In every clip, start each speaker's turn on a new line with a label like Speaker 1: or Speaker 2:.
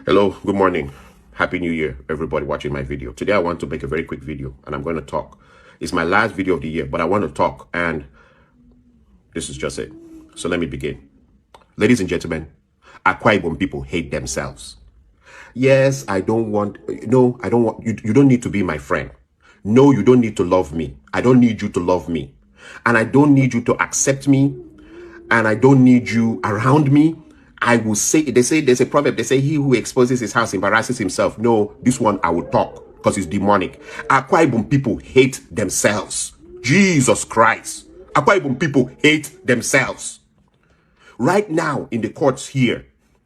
Speaker 1: Hello, good morning. Happy New Year, everybody watching my video. Today I want to make a very quick video and I'm going to talk. It's my last video of the year, but I want to talk and this is just it. So let me begin. Ladies and gentlemen, Akwa Ibom people hate themselves. Yes, I don't want, no, I don't want, you don't need to be my friend. No, you don't need to love me. I don't need you to love me. And I don't need you to accept me. And I don't need you around me. I will say, there's a proverb, they say, he who exposes his house embarrasses himself. No, this one I will talk because it's demonic. Akwa Ibom people hate themselves. Jesus Christ. Akwa Ibom people hate themselves. Right now in the courts here,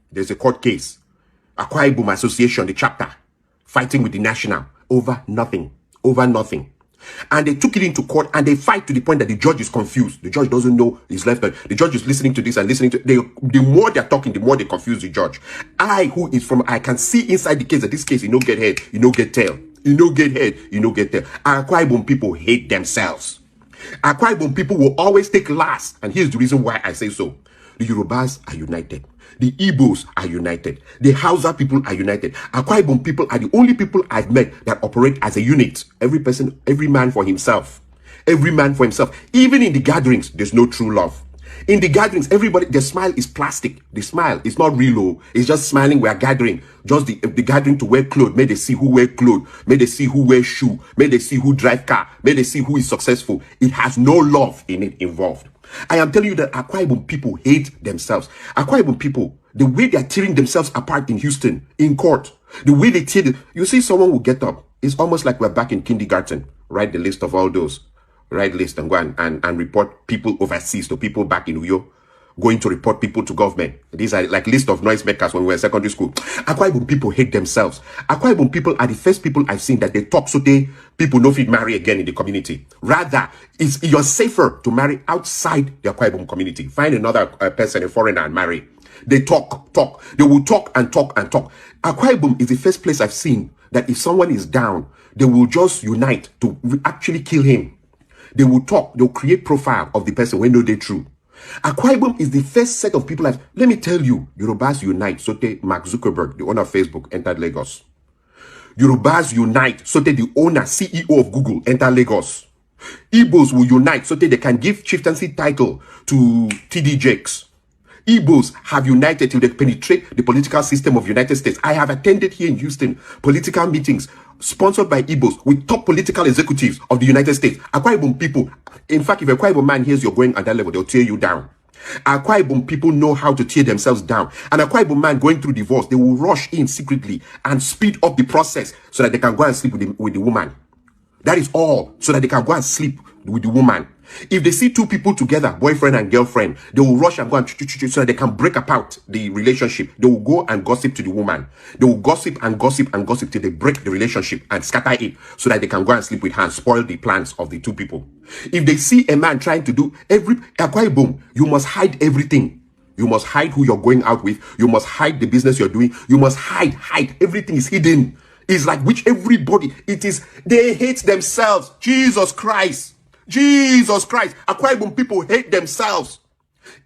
Speaker 1: there's a court case. Akwa Ibom Association, the chapter, fighting with the national over nothing. Over nothing. And they took it into court and they fight to the point that the judge is confused. The judge doesn't know his left. The judge is listening to this and listening to the more they're talking, the more they confuse the judge. I can see inside the case that this case, you no get head, you no get tail. You no get head, you no get tail. Akwa Ibom people hate themselves. Akwa Ibom people will always take last. And here's the reason why I say so. The Yorubas are united. The Igbos are united. The Hausa people are united. Akwa Ibom people are the only people I've met that operate as a unit. Every person, every man for himself. Every man for himself. Even in the gatherings, there's no true love. In the gatherings, everybody, the smile is plastic. The smile is not real. It's just smiling. We are gathering. Just the gathering to wear clothes. May they see who wear clothes. May they see who wear shoe. May they see who drive car. May they see who is successful. It has no love in it involved. I am telling you that Akwa Ibom people hate themselves. Akwa Ibom people, the way they are tearing themselves apart in Houston, in court, the way they tear you see someone will get up. It's almost like we're back in kindergarten. Write the list of all those. Write list and go and report people overseas to people back in Uyo. Going to report people to government. These are like list of noisemakers when we were in secondary school. Akwa Ibom people hate themselves. Akwa Ibom people are the first people I've seen that they talk so they people no fit marry again in the community. Rather, you're safer to marry outside the Akwa Ibom community. Find another person, a foreigner, and marry. They talk. They will talk and talk and talk. Akwa Ibom is the first place I've seen that if someone is down, they will just unite to actually kill him. They will talk. They'll create profile of the person when no they true. Akwa Ibom is the first set of people that, let me tell you, Yorubas unite. Sote Mark Zuckerberg, the owner of Facebook, entered Lagos. Yorubas unite. Sote the owner, CEO of Google, entered Lagos. Igbos will unite. Sote they can give chieftaincy title to TD Jakes. Igbos have united till they penetrate the political system of United States. I have attended here in Houston political meetings sponsored by Igbos with top political executives of the United States. Akwa Ibom people, in fact, if a Akwa Ibom man hears you're going at that level, they'll tear you down. Akwa Ibom people know how to tear themselves down. And Akwa Ibom man going through divorce, they will rush in secretly and speed up the process so that they can go and sleep with the woman. That is all, so that they can go and sleep with the woman. If they see two people together, boyfriend and girlfriend, they will rush and go and so that they can break apart the relationship. They will go and gossip to the woman. They will gossip and gossip and gossip till they break the relationship and scatter it so that they can go and sleep with her and spoil the plans of the two people. If they see a man trying to do Akwa Ibom, you must hide everything. You must hide who you're going out with. You must hide the business you're doing. You must hide. Everything is hidden. It's like which everybody, they hate themselves. Jesus Christ. Akwa Ibom people hate themselves.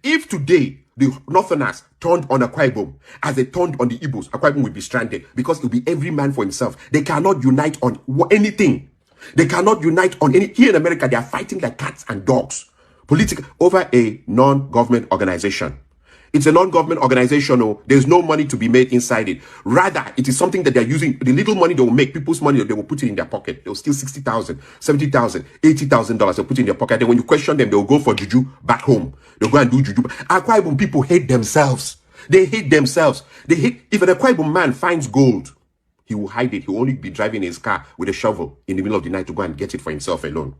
Speaker 1: If today the Northerners turned on Akwa Ibom as they turned on the Igbos, Akwa Ibom will be stranded because it will be every man for himself. They cannot unite on anything. They cannot unite on any. Here in America, they are fighting like cats and dogs. Over a non-government organization. It's a non-government organization. Oh, there's no money to be made inside it. Rather, it is something that they're using. The little money they will make, people's money, they will put it in their pocket. They'll steal $60,000, $70,000, $80,000. They'll put it in their pocket. Then when you question them, they'll go for juju back home. They'll go and do juju. Akwa Ibom people hate themselves. They hate themselves. If an Akwa Ibom man finds gold, he will hide it. He will only be driving his car with a shovel in the middle of the night to go and get it for himself alone.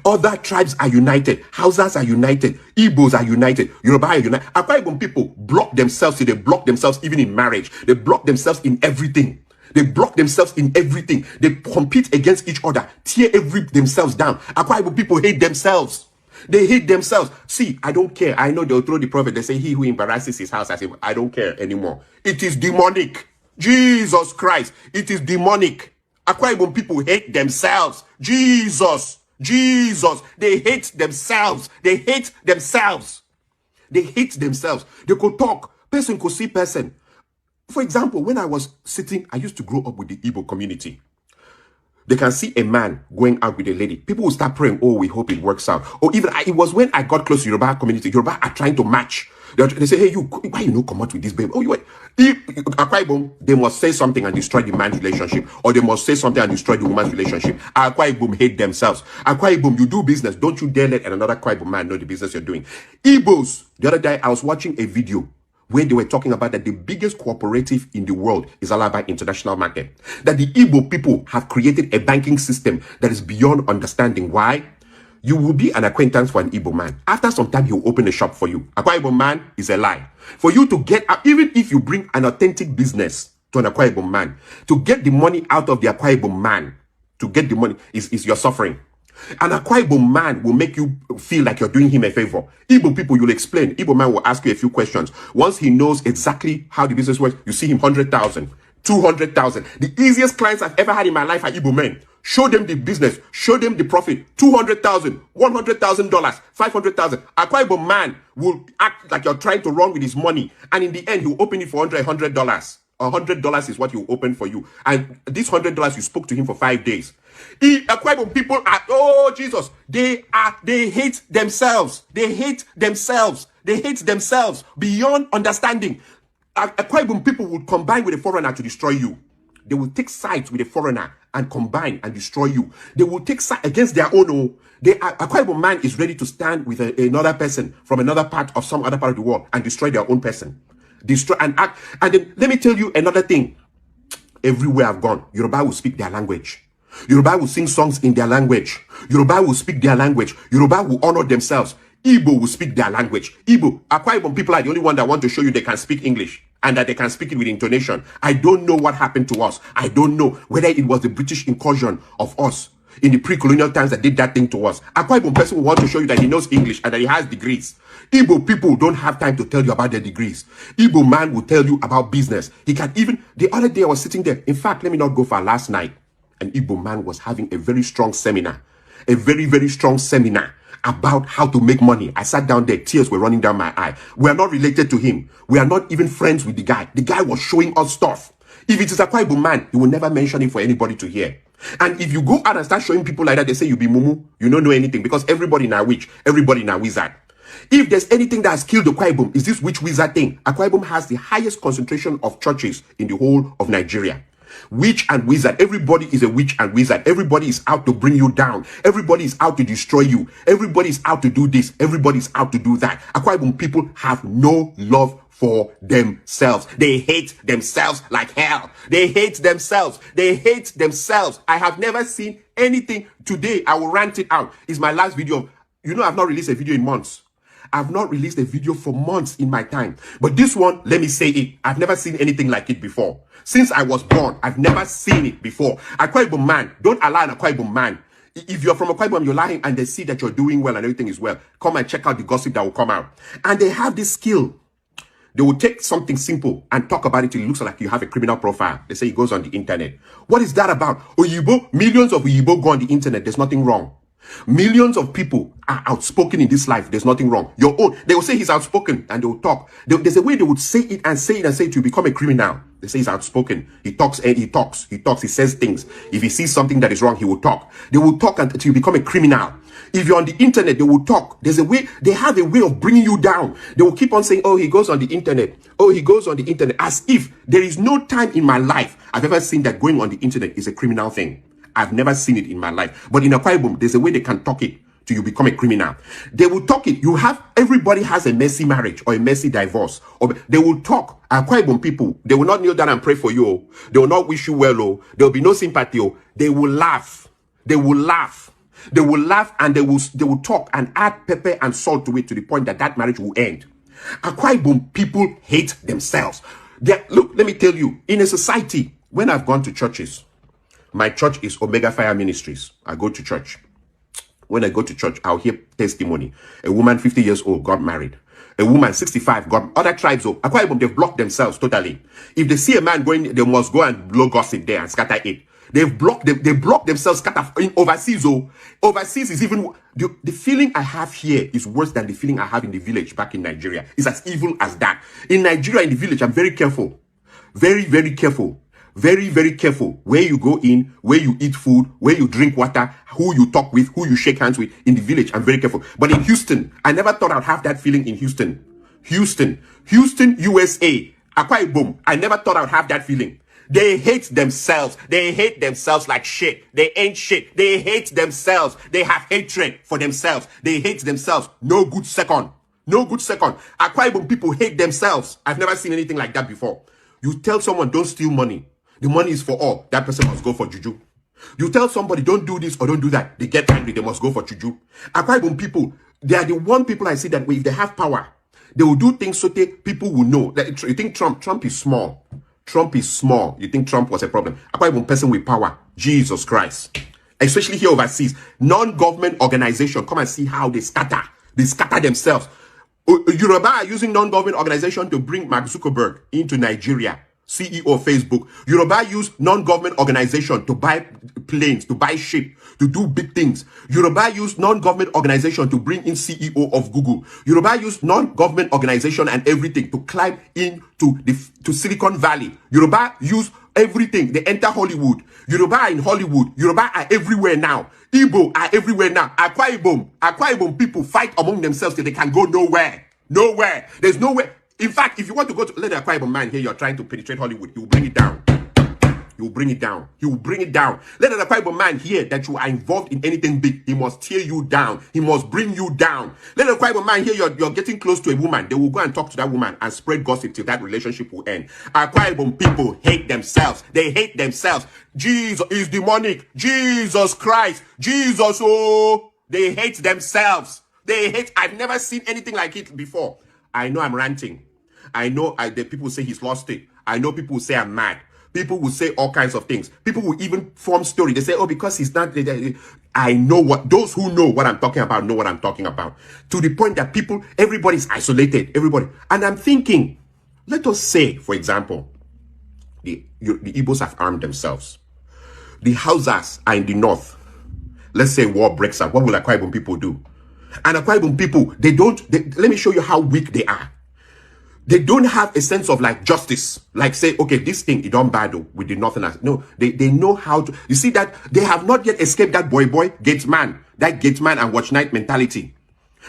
Speaker 1: Other tribes are united. Hausas are united. Igbos are united. Yoruba are united. Akwa Ibom people block themselves. They block themselves even in marriage. They block themselves in everything. They block themselves in everything. They compete against each other. Tear themselves down. Akwa Ibom people hate themselves. They hate themselves. See, I don't care. I know they'll throw the prophet. They say he who embarrasses his house. I say, I don't care anymore. It is demonic. Jesus Christ. It is demonic. Akwa Ibom people hate themselves. Jesus. They hate themselves. They hate themselves. They could talk. Person could see person. For example, when I was sitting, I used to grow up with the Igbo community. They can see a man going out with a lady. People will start praying, oh, we hope it works out. Or even, it was when I got close to Yoruba community, Yoruba are trying to match. They say, hey, you, why you no come out with this babe? Oh, you wait. Akwa Ibom, they must say something and destroy the man's relationship. Or they must say something and destroy the woman's relationship. Akwa Ibom hate themselves. Akwa Ibom, you do business. Don't you dare let another Akwa Ibom man know the business you're doing. Igbos, the other day, I was watching a video where they were talking about that the biggest cooperative in the world is Alaba International Market. That the Igbo people have created a banking system that is beyond understanding. Why? You will be an acquaintance for an Igbo man. After some time, he will open a shop for you. Akwa Ibom man is a lie. For you to get out, even if you bring an authentic business to an Akwa Ibom man, to get the money out of the Akwa Ibom man, to get the money is your suffering. An Akwa Ibom man will make you feel like you're doing him a favor. Igbo people, you'll explain. Igbo man will ask you a few questions. Once he knows exactly how the business works, you see him 100,000, 200,000. The easiest clients I've ever had in my life are Igbo men. Show them the business, show them the profit. 200,000, $100,000, 500,000. Akwa Ibom man will act like you're trying to run with his money, and in the end, he'll open it for $100. $100 is what he will open for you, and this $100 you spoke to him for 5 days. Akwa Ibom people are, oh Jesus, they hate themselves. They hate themselves. They hate themselves beyond understanding. Akwa Ibom people will combine with a foreigner to destroy you. They will take sides with a foreigner and combine and destroy you. They will take sides against their own. Akwa Ibom man is ready to stand with another person from another part of some other part of the world and destroy their own person. Destroy and act. And then let me tell you another thing. Everywhere I've gone, Yoruba will speak their language. Yoruba will sing songs in their language. Yoruba will speak their language. Yoruba will honor themselves. Igbo will speak their language. Igbo, Akwa Ibom people are the only one that want to show you they can speak English and that they can speak it with intonation. I don't know what happened to us. I don't know whether it was the British incursion of us in the pre-colonial times that did that thing to us. Akwa Ibom person will want to show you that he knows English and that he has degrees. Igbo people don't have time to tell you about their degrees. Igbo man will tell you about business. He can even, the other day I was sitting there. In fact, let me not go far. Last night, an Igbo man was having a very strong seminar, a very, very strong seminar about how to make money. I sat down there, tears were running down my eye. We are not related to him. We are not even friends with the guy. The guy was showing us stuff. If it is a Akwa Ibom man, he will never mention it for anybody to hear. And if you go out and start showing people like that, they say you be mumu, you don't know anything, because everybody now witch, everybody now wizard. If there's anything that has killed the Akwa Ibom, is this witch wizard thing. Akwa Ibom has the highest concentration of churches in the whole of Nigeria. Witch and wizard. Everybody is a witch and wizard. Everybody is out to bring you down. Everybody is out to destroy you. Everybody is out to do this. Everybody is out to do that. Akwa Ibom people have no love for themselves. They hate themselves like hell. They hate themselves. They hate themselves. I have never seen anything. Today, I will rant it out. It's my last video. You know, I've not released a video in months. I've not released a video for months in my time. But this one, let me say it. I've never seen anything like it before. Since I was born, I've never seen it before. Akwa Ibom man, don't allow an Akwa Ibom man. If you're from Akwa Ibom, you're lying and they see that you're doing well and everything is well. Come and check out the gossip that will come out. And they have this skill. They will take something simple and talk about it till it looks like you have a criminal profile. They say it goes on the internet. What is that about? Oyibo, millions of Oyibo go on the internet. There's nothing wrong. Millions of people are outspoken in this life. There's nothing wrong. Your own, they will say he's outspoken and they will talk. There's a way they would say it and say it and say it to become a criminal. They say he's outspoken. He talks and he talks. He talks. He says things. If he sees something that is wrong, he will talk. They will talk until you become a criminal. If you're on the internet, they will talk. There's a way, they have a way of bringing you down. They will keep on saying, oh, he goes on the internet. Oh, he goes on the internet. As if there is no time in my life I've ever seen that going on the internet is a criminal thing. I've never seen it in my life. But in Akwa Ibom, there's a way they can talk it till you become a criminal. They will talk it. Everybody has a messy marriage or a messy divorce. Or they will talk. Akwa Ibom people, they will not kneel down and pray for you. Oh. They will not wish you well. Oh. There will be no sympathy. Oh. They will laugh. They will laugh. They will laugh and they will talk and add pepper and salt to it to the point that that marriage will end. Akwa Ibom people hate themselves. Look, let me tell you, in a society, when I've gone to churches, my church is Omega Fire Ministries. I go to church. When I go to church, I'll hear testimony. A woman 50 years old got married. A woman 65 got, other tribes, Akwa Ibom, they've blocked themselves totally. If they see a man going, they must go and blow gossip there and scatter it. They block themselves, scatter in overseas. Overseas is even, the feeling I have here is worse than the feeling I have in the village back in Nigeria. It's as evil as that. In Nigeria, in the village, I'm very careful. Very, very careful. Very, very careful where you go in, where you eat food, where you drink water, who you talk with, who you shake hands with in the village. I'm very careful. But in Houston, I never thought I'd have that feeling in Houston. Houston, USA, Akwa Ibom. I never thought I'd have that feeling. They hate themselves. They hate themselves like shit. They ain't shit. They hate themselves. They have hatred for themselves. They hate themselves. No good second. No good second. Akwa Ibom people hate themselves. I've never seen anything like that before. You tell someone, don't steal money. The money is for all. That person must go for juju. You tell somebody, don't do this or don't do that. They get angry. They must go for juju. Akwa Ibom people, they are the one people I see that if they have power, they will do things so that people will know. Like, you think Trump is small. Trump is small. You think Trump was a problem. Akwa Ibom person with power. Jesus Christ. Especially here overseas. Non-government organization. Come and see how they scatter. They scatter themselves. Yoruba are using non-government organization to bring Mark Zuckerberg into Nigeria. CEO of Facebook. Yoruba use non-government organization to buy planes, to buy ship, to do big things. Yoruba use non-government organization to bring in CEO of Google. Yoruba use non-government organization and everything to climb into to Silicon Valley. Yoruba use everything. They enter Hollywood. Yoruba are in Hollywood. Yoruba are everywhere now. Igbo are everywhere now. Akwa Ibom people fight among themselves till they can go nowhere. Nowhere. There's nowhere. In fact, if you want to go to let the Akwa Ibom man here, you're trying to penetrate Hollywood, he will bring it down. He will bring it down. He will bring it down. Let the Akwa Ibom man hear that you are involved in anything big. He must tear you down. He must bring you down. Let the Akwa Ibom man hear you're getting close to a woman. They will go and talk to that woman and spread gossip till that relationship will end. Akwa Ibom people hate themselves. They hate themselves. Jesus is demonic. Jesus Christ. Jesus, oh. They hate themselves. They hate. I've never seen anything like it before. I know I'm ranting. I know the people say he's lost it. I know people say I'm mad. People will say all kinds of things. People will even form story. They say, oh, because he's not. I know what, those who know what I'm talking about know what I'm talking about. To the point that people, everybody's isolated. Everybody. And I'm thinking, let us say, for example, the Igbos have armed themselves. The Hausas are in the north. Let's say war breaks out. What will Akwa Ibom people do? And Akwa Ibom people, let me show you how weak they are. They don't have a sense of like justice. Like say, okay, this thing, it don't battle with the northerners. No, they know how to, you see that they have not yet escaped that boy, gatesman and watch night mentality.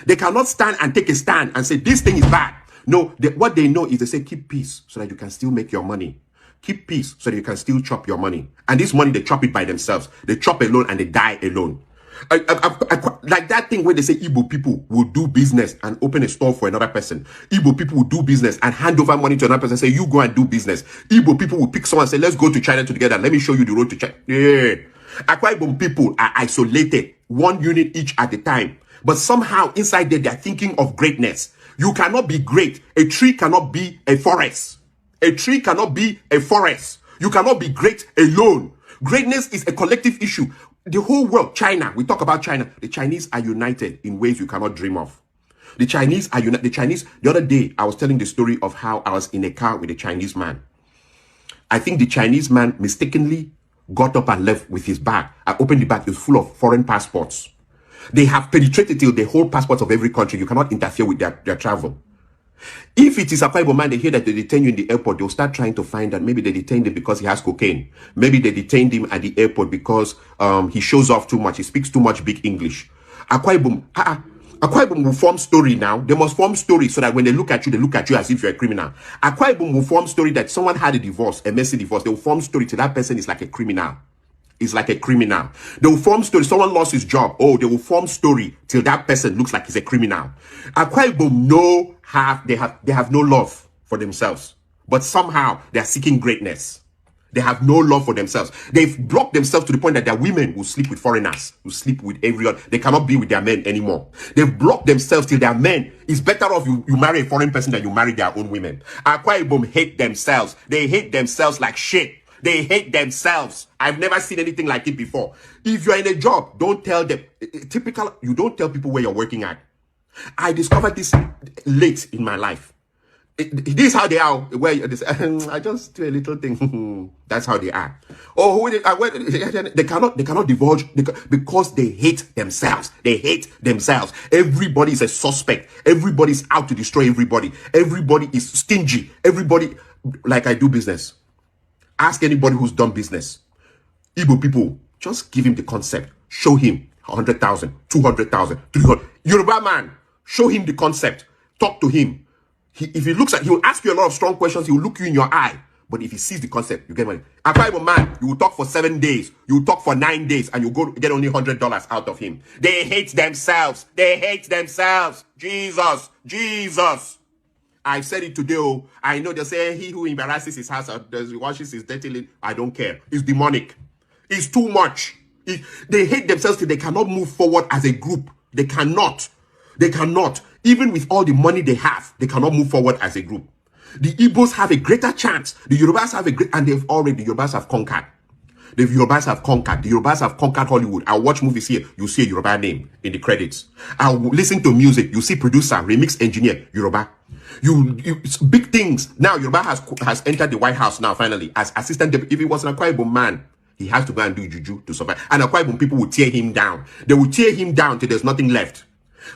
Speaker 1: They cannot stand and take a stand and say, this thing is bad. No, what they know is they say, keep peace so that you can still make your money. Keep peace so that you can still chop your money. And this money, they chop it by themselves. They chop alone and they die alone. Like that thing where they say Igbo people will do business and open a store for another person. Igbo people will do business and hand over money to another person and say, you go and do business. Igbo people will pick someone and say, let's go to China together. Let me show you the road to China. Yeah. Akwa Ibom people are isolated, one unit each at a time. But somehow inside there, they are thinking of greatness. You cannot be great. A tree cannot be a forest. A tree cannot be a forest. You cannot be great alone. Greatness is a collective issue. The whole world, China, we talk about China. The Chinese are united in ways you cannot dream of. The Chinese are united. The other day, I was telling the story of how I was in a car with a Chinese man. I think the Chinese man mistakenly got up and left with his bag. I opened the bag, it was full of foreign passports. They have penetrated till the whole passports of every country. You cannot interfere with their travel. If it is a Akwa Ibom man, they hear that they detain you in the airport, they'll start trying to find that maybe they detained him because he has cocaine. Maybe they detained him at the airport because he shows off too much. He speaks too much big English. Akwa Ibom will form story now. They must form story so that when they look at you as if you're a criminal. Akwa Ibom will form story that someone had a divorce, a messy divorce. They will form story till that person is like a criminal. Is like a criminal. They will form story. Someone lost his job. Oh, they will form story till that person looks like he's a criminal. Akwa Ibom they have no love for themselves, but somehow they are seeking greatness. They have no love for themselves. They've blocked themselves to the point that their women will sleep with foreigners, will sleep with everyone. They cannot be with their men anymore. They've blocked themselves till their men. It's better off you marry a foreign person than you marry their own women. Akwa Ibom hate themselves. They hate themselves like shit. They hate themselves. I've never seen anything like it before. If you're in a job, don't tell them. You don't tell people where you're working at. I discovered this late in my life. This is how they are. Where I just do a little thing. That's how they are. Oh, they cannot divulge because they hate themselves. They hate themselves. Everybody is a suspect. Everybody's out to destroy everybody. Everybody is stingy. Everybody. like I do business. Ask anybody who's done business. Igbo people, just give him the concept. Show him 100,000, 200,000, 300. Yoruba man, show him the concept. Talk to him. If he looks at, he will ask you a lot of strong questions. He will look you in your eye. But if he sees the concept, you get money. Akwa Ibom man, you will talk for 7 days. You will talk for 9 days, and you go get only $100 out of him. They hate themselves. They hate themselves. Jesus, Jesus. I said it today. Oh, I know they say he who embarrasses his house or washes his dirty linen. I don't care. It's demonic. It's too much. They hate themselves till they cannot move forward as a group. They cannot. They cannot. Even with all the money they have, they cannot move forward as a group. The Igbos have a greater chance. The Yorubas have and the Yorubas have conquered. The Yorubas have conquered. The Yorubas have conquered Hollywood. I'll watch movies here. You see a Yoruba name in the credits. I'll listen to music. You see producer, remix engineer, Yoruba. It's big things. Now Yoruba has entered the White House now finally as assistant. If it was an Akwa Ibom man, he has to go and do juju to survive. And Akwa Ibom people will tear him down. They will tear him down till there's nothing left.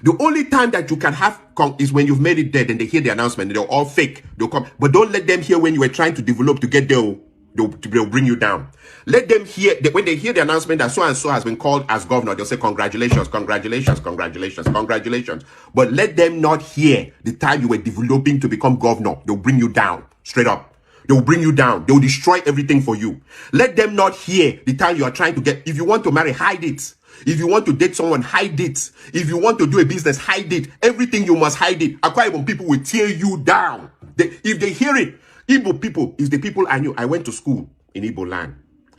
Speaker 1: The only time that you can have is when you've made it dead and they hear the announcement. They're all fake. They'll come. But don't let them hear when you were trying to develop to get there. They'll bring you down. Let them hear that when they hear the announcement that so and so has been called as governor, they'll say congratulations, congratulations, congratulations, congratulations. But let them not hear the time you were developing to become governor. They'll bring you down straight up. They will bring you down. They will destroy everything for you. Let them not hear the time you are trying to get. If you want to marry, hide it. If you want to date someone, hide it. If you want to do a business, hide it. Everything you must hide it. Akwa Ibom people will tear you down. If they hear it, Igbo people is the people I knew. I went to school in Igbo land.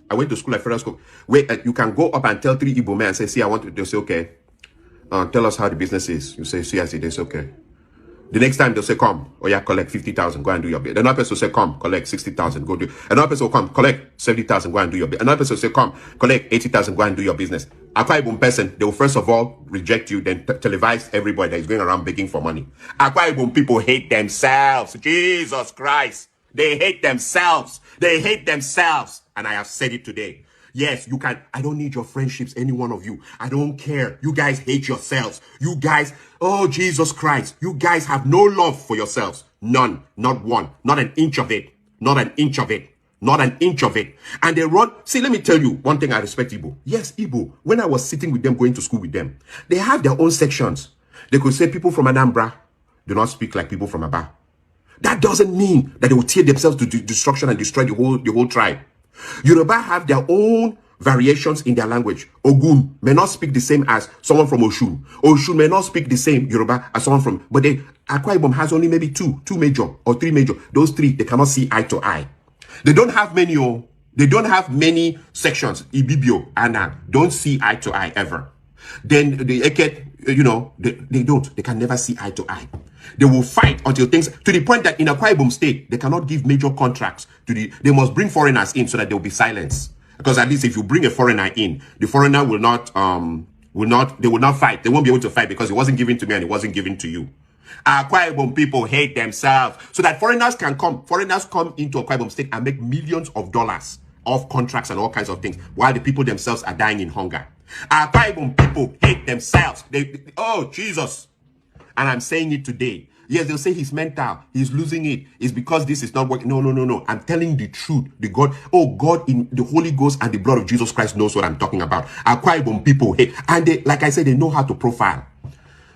Speaker 1: I went to school at federal school where you can go up and tell 3 Igbo men and say, see, I want to. They'll say, okay. Tell us how the business is. You say, see, I see. They say, okay. The next time they'll say, come. Oh yeah, collect 50,000. Go and do your bit. Another person will say, come, collect 60,000. Go do. Another person will come, collect 70,000. Go and do your bit. Another person will say, come, collect 80,000. Go and do your business. Akwa Ibom person, they will first of all reject you, then televise everybody that is going around begging for money. Akwa Ibom people hate themselves. Jesus Christ. They hate themselves. They hate themselves. And I have said it today. Yes, you can. I don't need your friendships, any one of you. I don't care. You guys hate yourselves. You guys, oh, Jesus Christ. You guys have no love for yourselves. None. Not one. Not an inch of it. Not an inch of it. Not an inch of it. And they run. See, let me tell you one thing. I respect Igbo. Yes, Igbo. When I was sitting with them, going to school with them, they have their own sections. They could say people from Anambra do not speak like people from Aba. That doesn't mean that they will tear themselves to destruction and destroy the whole tribe. Yoruba have their own variations in their language. Ogun may not speak the same as someone from Oshun. Oshun may not speak the same Yoruba as someone from, but Akwa Ibom has only maybe two major or 3 major. Those 3, they cannot see eye to eye. They don't have many, they don't have many sections. Ibibio, Anna, don't see eye to eye ever. Then the Eket, they can never see eye to eye. They will fight until things, to the point that in Akwa Ibom state, they cannot give major contracts they must bring foreigners in so that there will be silence. Because at least if you bring a foreigner in, the foreigner will not fight. They won't be able to fight because it wasn't given to me and it wasn't given to you. Akwa Ibom people hate themselves so that foreigners can come. Foreigners come into Akwa Ibom state and make millions of dollars off contracts and all kinds of things while the people themselves are dying in hunger. Akwa Ibom people hate themselves. Oh, Jesus. And I'm saying it today. Yes, they'll say he's mental. He's losing it. It's because this is not working. No. I'm telling the truth. God in the Holy Ghost and the blood of Jesus Christ knows what I'm talking about. Akwa Ibom people hate. And they, like I said, they know how to profile.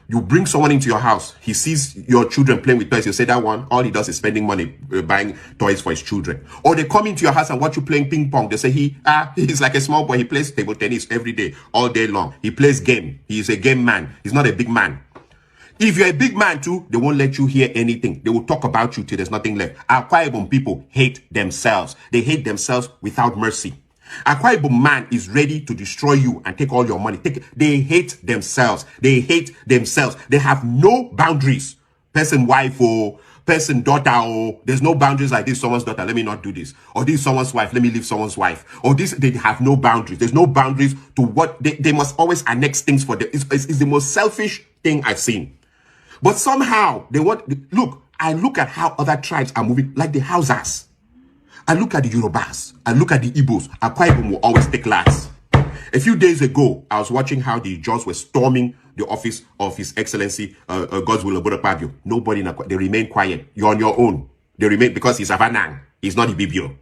Speaker 1: You bring someone into your house. He sees your children playing with toys. You say that one, all he does is spending money buying toys for his children. Or they come into your house and watch you playing ping pong. They say he's like a small boy. He plays table tennis every day, all day long. He plays game. He's a game man. He's not a big man. If you're a big man too, they won't let you hear anything. They will talk about you till there's nothing left. Akwa Ibom people hate themselves. They hate themselves without mercy. Akwa Ibom man is ready to destroy you and take all your money. They hate themselves. They hate themselves. They have no boundaries. Person wife or person daughter or there's no boundaries like this someone's daughter. Let me not do this. Or this someone's wife. Let me leave someone's wife. Or this, they have no boundaries. There's no boundaries to what they must always annex things for them. It's the most selfish thing I've seen. But somehow they look, I look at how other tribes are moving, like the Hausas. I look at the Yorubas. I look at the Igbos. Akwa Ibom will always take last. A few days ago, I was watching how the Jaws were storming the office of His Excellency, God's Will Obodo Pabio. Nobody in Akwa, they remain quiet. You're on your own. They remain because he's Avanang. He's not Ibibio.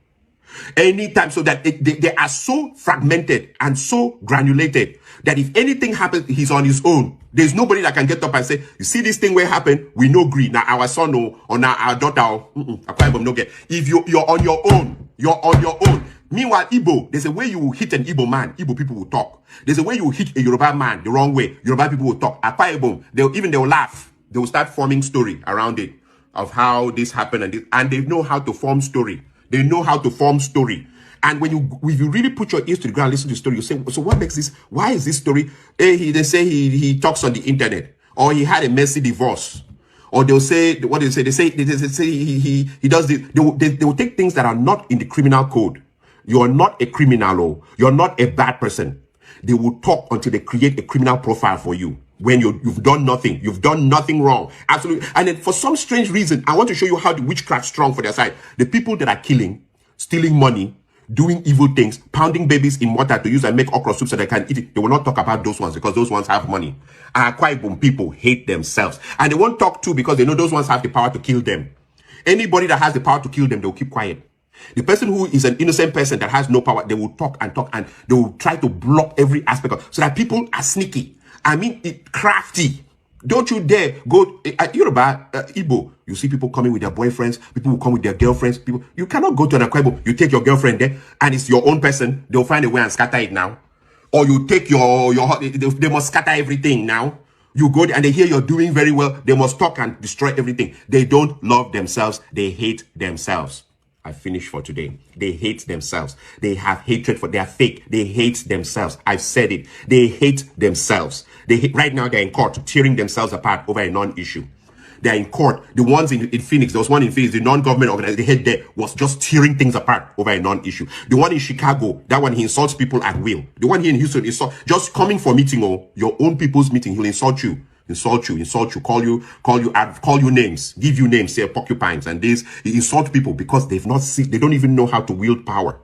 Speaker 1: Anytime, so that they are so fragmented and so granulated that if anything happens, he's on his own. There's nobody that can get up and say, you see this thing where happened, we no agree. Now our son or now our daughter, no get. If you're on your own, you're on your own. Meanwhile, Igbo, there's a way you will hit an Igbo man, Igbo people will talk. There's a way you will hit a Yoruba man the wrong way, Yoruba people will talk. Akwa Ibom, they'll laugh. They will start forming story around it of how this happened and they know how to form story. They know how to form story. And when you really put your ears to the ground, listen to the story, you say, so what makes this, why is this story? They say he talks on the internet, or he had a messy divorce. Or they'll say, what do they say? They say he does this. They will take things that are not in the criminal code. You're not a criminal, or you're not a bad person. They will talk until they create a criminal profile for you. When you've done nothing wrong. Absolutely. And then for some strange reason, I want to show you how the witchcraft strong for their side. The people that are killing, stealing money, doing evil things, pounding babies in water to use and make okra soup so they can eat it. They will not talk about those ones because those ones have money. Akwa Ibom people hate themselves. And they won't talk too because they know those ones have the power to kill them. Anybody that has the power to kill them, they'll keep quiet. The person who is an innocent person that has no power, they will talk and they will try to block every aspect of, so that people are sneaky. I mean, crafty. Don't you dare go. Yoruba, Igbo, you see people coming with their boyfriends, people will come with their girlfriends. You cannot go to an Akwa Ibom. You take your girlfriend there, and it's your own person. They'll find a way and scatter it now. Or you take they must scatter everything now. You go there and they hear you're doing very well. They must talk and destroy everything. They don't love themselves. They hate themselves. I finished for today. They hate themselves. They have hatred for, they are fake. They hate themselves. I've said it. They hate themselves. Right now they're in court, tearing themselves apart over a non-issue. They're in court. The ones in Phoenix, there was one in Phoenix, the non-government organization, the head there was just tearing things apart over a non-issue. The one in Chicago, that one, he insults people at will. The one here in Houston, just coming for meeting or your own people's meeting, he'll insult you. Insult you, call you names, give you names, say porcupines, and this, he insult people because they've not seen, they don't even know how to wield power.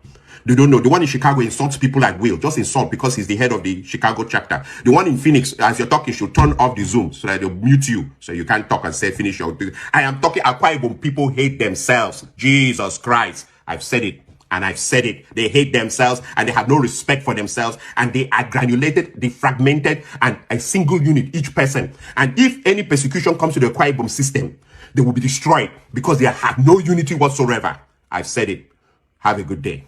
Speaker 1: They don't know. The one in Chicago insults people at will, just insult because he's the head of the Chicago chapter. The one in Phoenix, as you're talking, she'll turn off the Zoom so that they'll mute you, so you can't talk and say finish your. I am talking. Akwa Ibom people hate themselves. Jesus Christ, I've said it. And I've said it, they hate themselves and they have no respect for themselves and they are granulated, they fragmented and a single unit, each person. And if any persecution comes to the Akwa Ibom system, they will be destroyed because they have no unity whatsoever. I've said it. Have a good day.